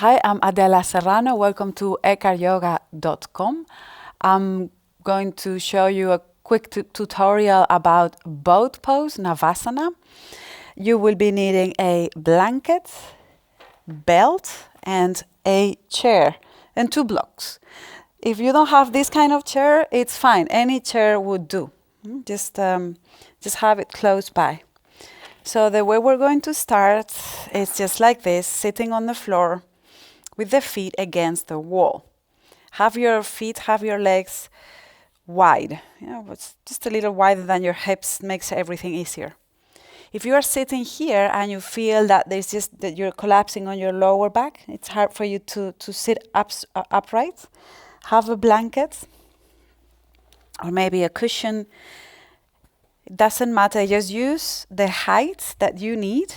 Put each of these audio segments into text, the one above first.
Hi, I'm Adela Serrano. Welcome to EkhartYoga.com. I'm going to show you a quick tutorial about boat pose, Navasana. You will be needing a blanket, belt, and a chair, and 2 blocks. If you don't have this kind of chair, it's fine. Any chair would do. Just have it close by. So the way we're going to start is just like this, sitting on the floor with the feet against the wall. Have your legs wide. It's just a little wider than your hips, makes everything easier. If you are sitting here and you feel that that you're collapsing on your lower back, it's hard for you to sit upright. Have a blanket or maybe a cushion. It doesn't matter, just use the height that you need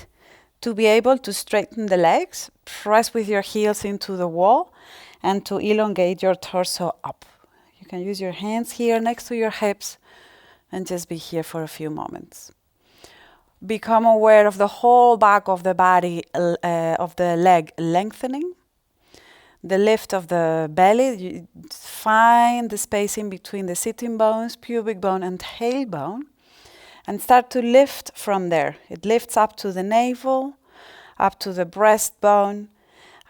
to be able to straighten the legs, press with your heels into the wall, and to elongate your torso up. You can use your hands here next to your hips and just be here for a few moments. Become aware of the whole back of the body, of the leg lengthening, the lift of the belly. You find the spacing between the sitting bones, pubic bone, and tailbone. And start to lift from there. It lifts up to the navel, up to the breastbone,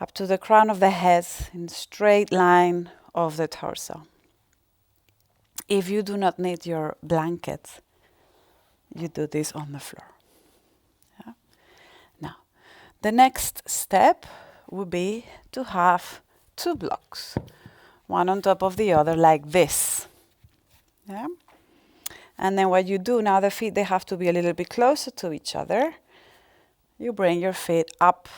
up to the crown of the head, in straight line of the torso. If you do not need your blanket, you do this on the floor. Yeah? Now, the next step would be to have 2 blocks, one on top of the other, like this. Yeah? And then what you do, now the feet, they have to be a little bit closer to each other. You bring your feet up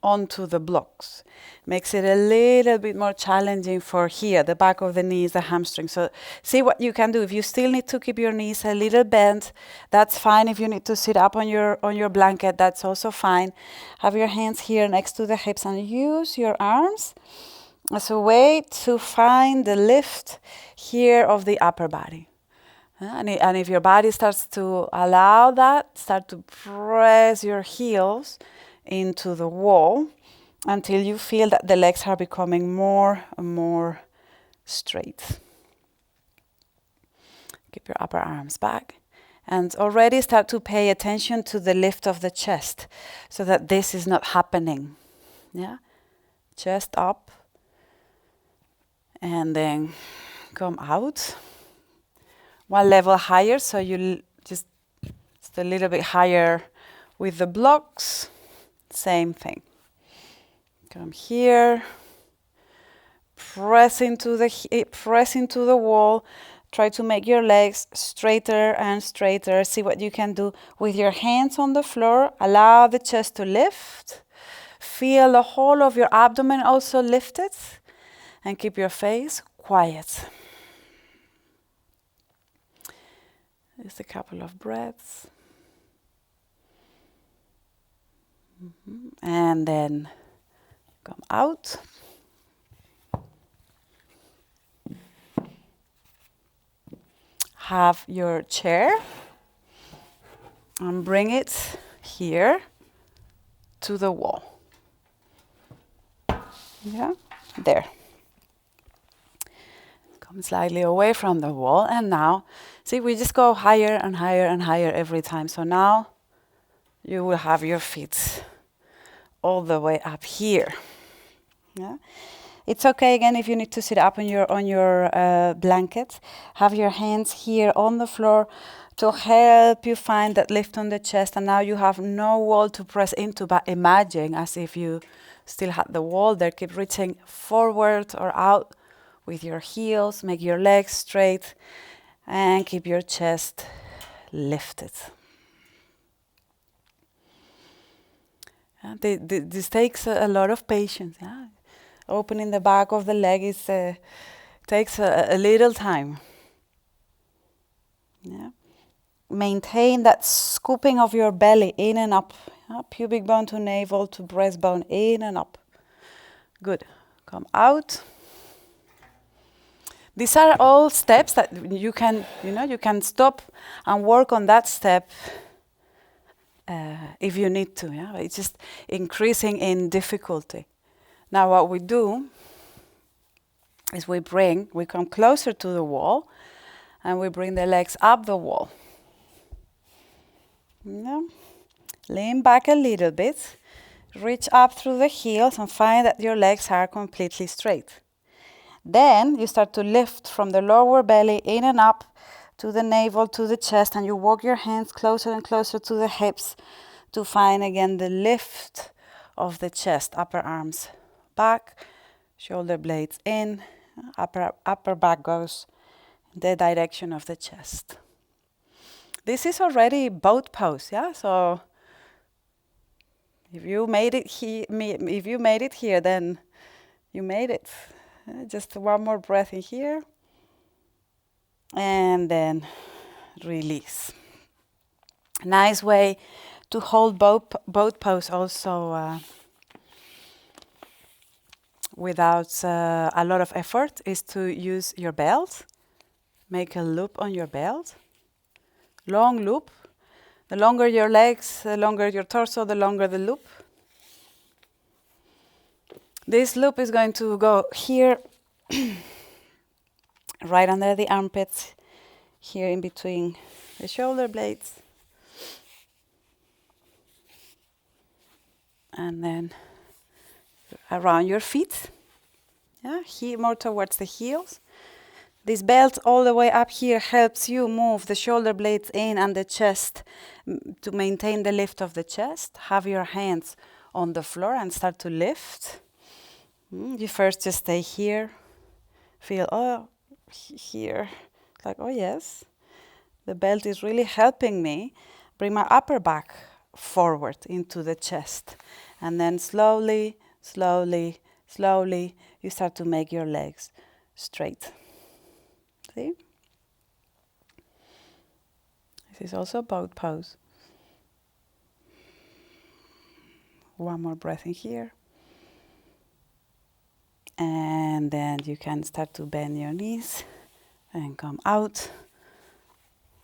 onto the blocks. Makes it a little bit more challenging for here, the back of the knees, the hamstring. So see what you can do. If you still need to keep your knees a little bent, that's fine. If you need to sit up on your blanket, that's also fine. Have your hands here next to the hips and use your arms as a way to find the lift here of the upper body. And if your body starts to allow that, start to press your heels into the wall until you feel that the legs are becoming more and more straight. Keep your upper arms back. And already start to pay attention to the lift of the chest so that this is not happening. Yeah? Chest up. And then come out. 1 level higher, so you just a little bit higher with the blocks. Same thing. Come here. Press into the wall. Try to make your legs straighter and straighter. See what you can do with your hands on the floor. Allow the chest to lift. Feel the whole of your abdomen also lifted. And keep your face quiet. Just a couple of breaths. And then come out. Have your chair and bring it here to the wall. Yeah, there. Come slightly away from the wall, and now, see, we just go higher and higher and higher every time. So now you will have your feet all the way up here. Yeah? It's okay again if you need to sit up on your blanket. Have your hands here on the floor to help you find that lift on the chest. And now you have no wall to press into, but imagine as if you still had the wall there. Keep reaching forward or out with your heels. Make your legs straight and keep your chest lifted. This takes a lot of patience. Yeah? Opening the back of the leg takes a little time. Yeah? Maintain that scooping of your belly in and up. Pubic bone to navel to breastbone, in and up. Good. Come out. These are all steps that you can stop and work on that step if you need to. Yeah, it's just increasing in difficulty. Now what we do is we come closer to the wall, and we bring the legs up the wall. Yeah. Lean back a little bit, reach up through the heels and find that your legs are completely straight. Then you start to lift from the lower belly in and up to the navel, to the chest, and you walk your hands closer and closer to the hips to find again the lift of the chest, upper arms back, shoulder blades in, upper back goes in the direction of the chest. This is already boat pose, yeah? So if you made it here, then you made it. Just one more breath in here, and then release. Nice way to hold boat pose also without a lot of effort is to use your belt. Make a loop on your belt. Long loop. The longer your legs, the longer your torso, the longer the loop. This loop is going to go here, right under the armpits, here in between the shoulder blades. And then around your feet, yeah, here more towards the heels. This belt all the way up here helps you move the shoulder blades in and the chest to maintain the lift of the chest. Have your hands on the floor and start to lift. You first just stay here. Feel, here. Like, oh yes, the belt is really helping me bring my upper back forward into the chest. And then slowly, slowly, slowly, you start to make your legs straight. See? This is also boat pose. One more breath in here. And then you can start to bend your knees and come out.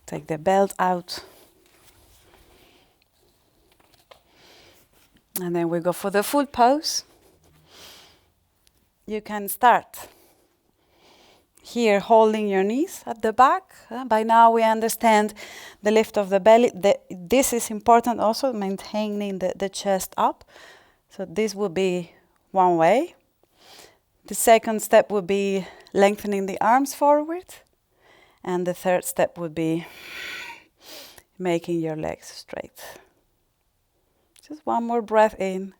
Take the belt out. And then we go for the full pose. You can start here holding your knees at the back. By now we understand the lift of the belly. This is important also, maintaining the chest up. So this would be one way. The second step would be lengthening the arms forward. And the third step would be making your legs straight. Just one more breath in.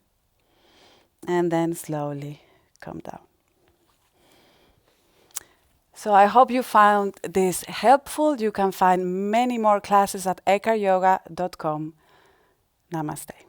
And then slowly come down. So I hope you found this helpful. You can find many more classes at EkhartYoga.com. Namaste.